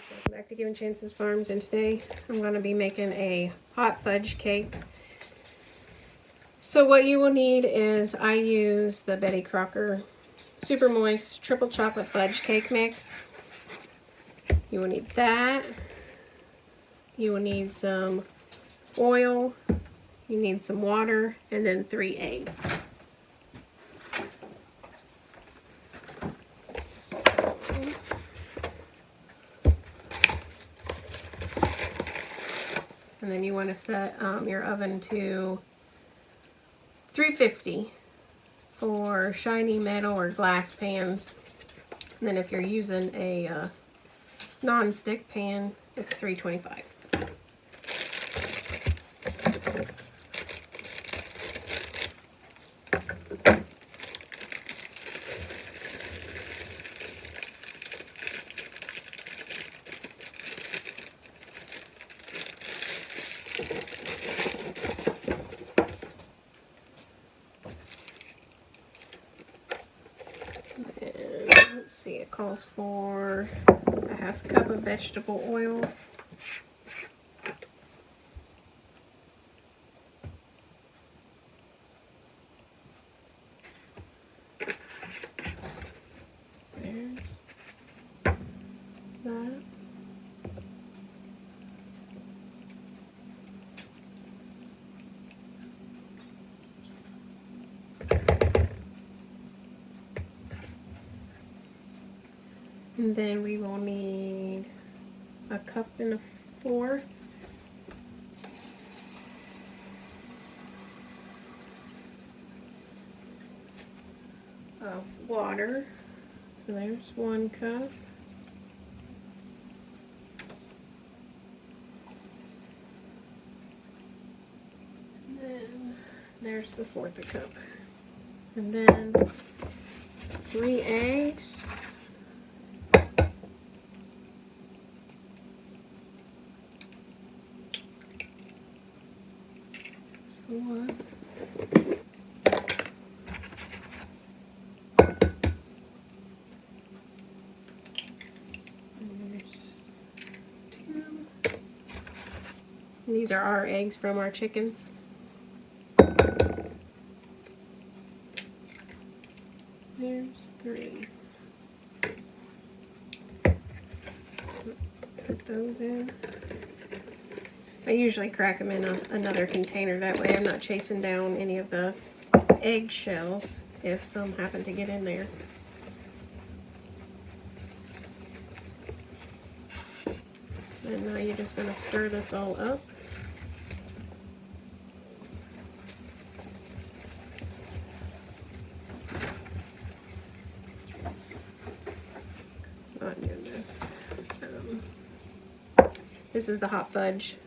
Welcome back to Given Chances Farms, and today I'm going to be making a hot fudge cake. So what you will need is, I use the Betty Crocker Super Moist Triple Chocolate Fudge Cake Mix. You will need that. You will need some oil. You need some water, and then 3 eggs. And then you want to set your oven to 350 for shiny metal or glass pans. And then if you're using a non-stick pan, it's 325. And let's see, it calls for a half cup of vegetable oil. There's that. And then we will need a cup and a fourth of water. So there's 1 cup. And then there's the 1/4 cup. And then 3 eggs. One. And there's 2. And these are our eggs from our chickens. There's 3. Put those in. I usually crack them in another container, that way I'm not chasing down any of the egg shells if some happen to get in there. And now you're just going to stir this all up. Not doing this. This is the Hot Fudge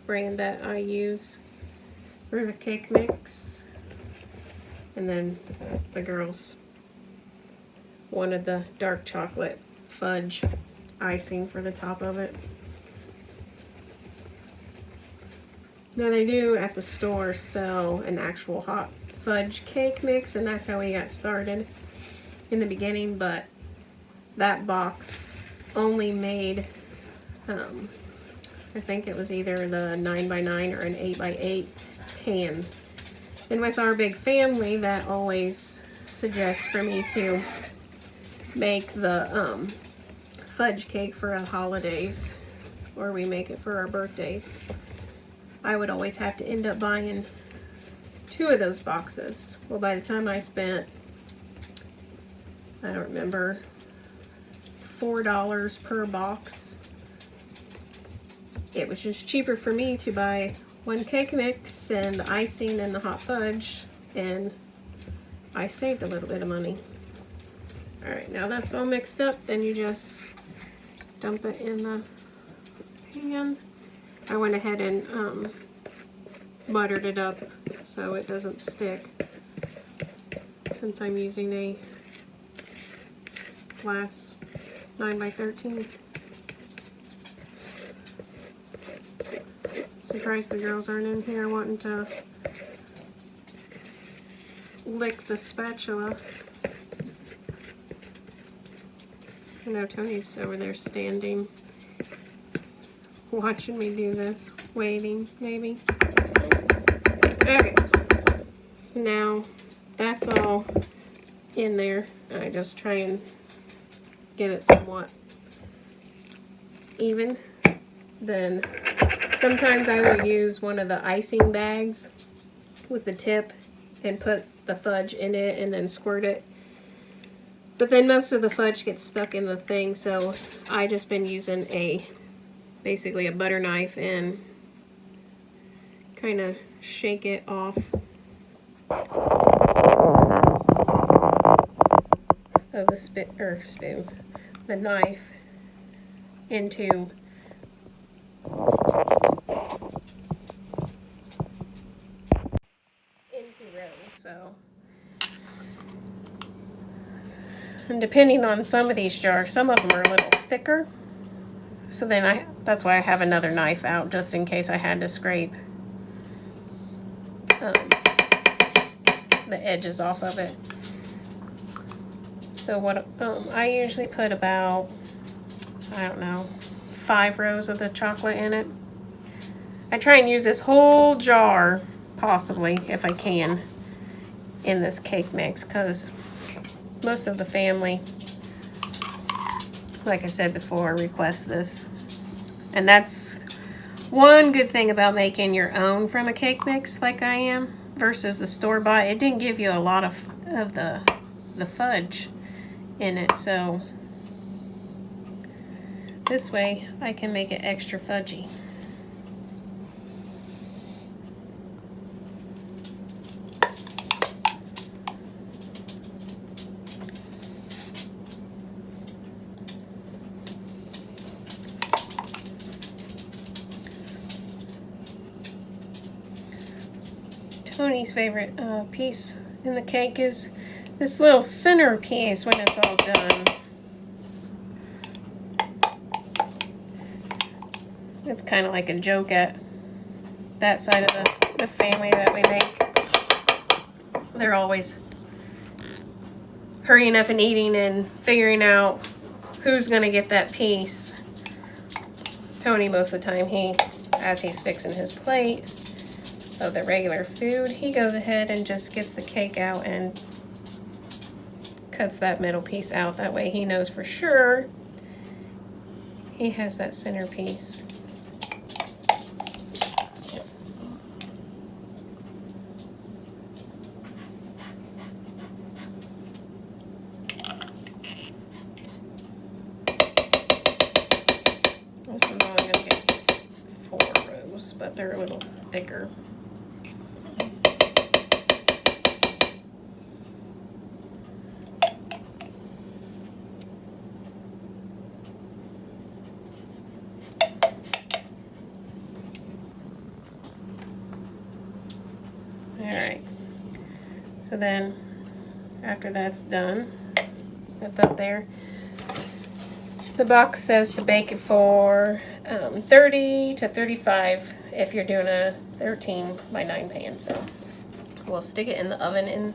brand that I use for the cake mix. And then the girls wanted the dark chocolate fudge icing for the top of it. Now they do at the store sell an actual hot fudge cake mix, and that's how we got started in the beginning, but that box only made I think it was either the 9x9 or an 8x8 pan. And with our big family, that always suggests for me to make the fudge cake for the holidays, or we make it for our birthdays. I would always have to end up buying 2 of those boxes. Well, by the time I spent, I don't remember, $4 per box, it was just cheaper for me to buy 1 cake mix and the icing and the hot fudge, and I saved a little bit of money. Alright, now that's all mixed up, then you just dump it in the pan. I went ahead and buttered it up so it doesn't stick, since I'm using a glass 9x13. Surprised the girls aren't in here wanting to lick the spatula. I know Tony's over there standing. watching me do this, waiting, maybe. Okay, so now that's all in there. I just try and get it somewhat even. Then sometimes I will use one of the icing bags with the tip and put the fudge in it and then squirt it. But then most of the fudge gets stuck in the thing, so I just been using basically a butter knife and kind of shake it off of the spoon, the knife into rows. So, and depending on some of these jars, some of them are a little thicker. So then that's why I have another knife out, just in case I had to scrape the edges off of it. So what I usually put about, I don't know, 5 rows of the chocolate in it. I try and use this whole jar, possibly, if I can, in this cake mix, because most of the family, like I said before, request this. And that's one good thing about making your own from a cake mix like I am versus the store-bought. It didn't give you a lot of the fudge in it, so this way I can make it extra fudgy. Tony's favorite piece in the cake is this little center piece when it's all done. It's kind of like a joke at that side of the family that we make. They're always hurrying up and eating and figuring out who's going to get that piece. Tony, most of the time, as he's fixing his plate of the regular food, he goes ahead and just gets the cake out and cuts that middle piece out. That way he knows for sure he has that center piece. This one's only going to get 4 rows, but they're a little thicker. Alright, so then after that's done, set that there. The box says to bake it for 30 to 35 if you're doing a 13 by 9 pan. So we'll stick it in the oven in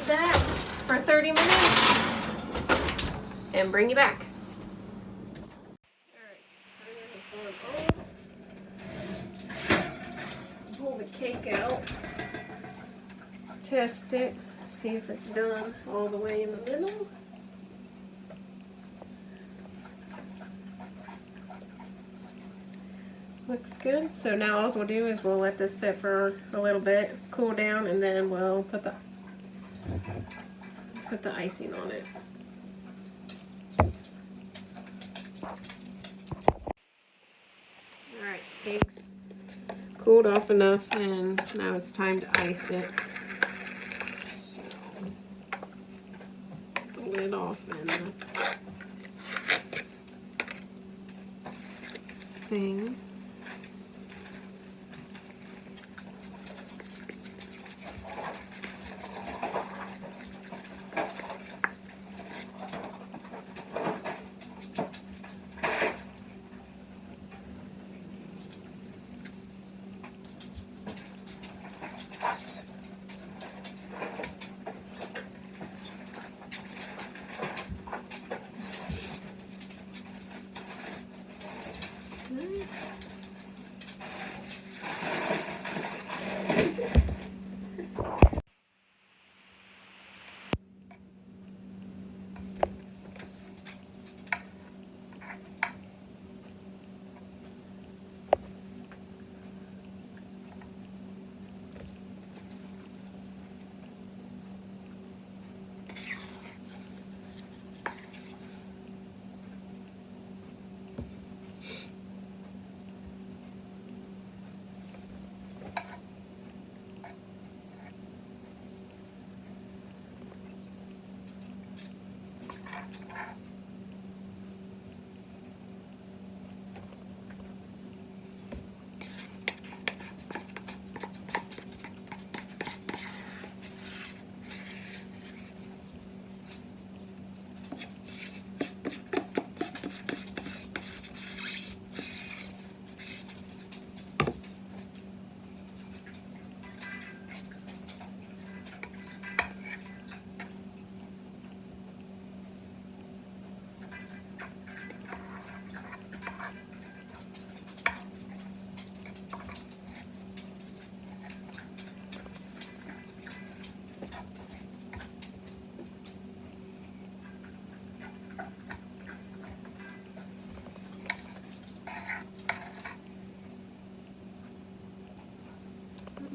that for 30 minutes and bring you back. Pull the cake out, test it, see if it's done all the way in the middle. Looks good. So now all we'll do is we'll let this sit for a little bit, cool down, and then we'll put the icing on it. Alright, cake's cooled off enough, and now it's time to ice it. So, put the lid off and the thing.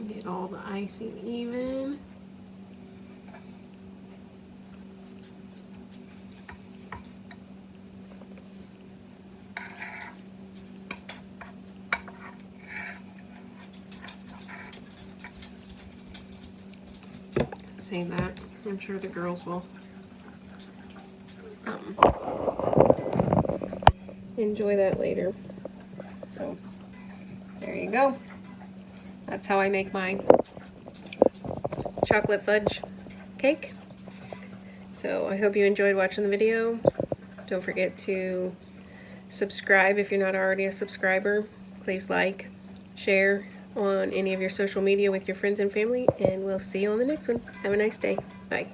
Get all the icing even. Save that. I'm sure the girls will enjoy that later. So there you go. That's how I make my chocolate fudge cake. So I hope you enjoyed watching the video. Don't forget to subscribe if you're not already a subscriber. Please like, share on any of your social media with your friends and family, and we'll see you on the next one. Have a nice day. Bye.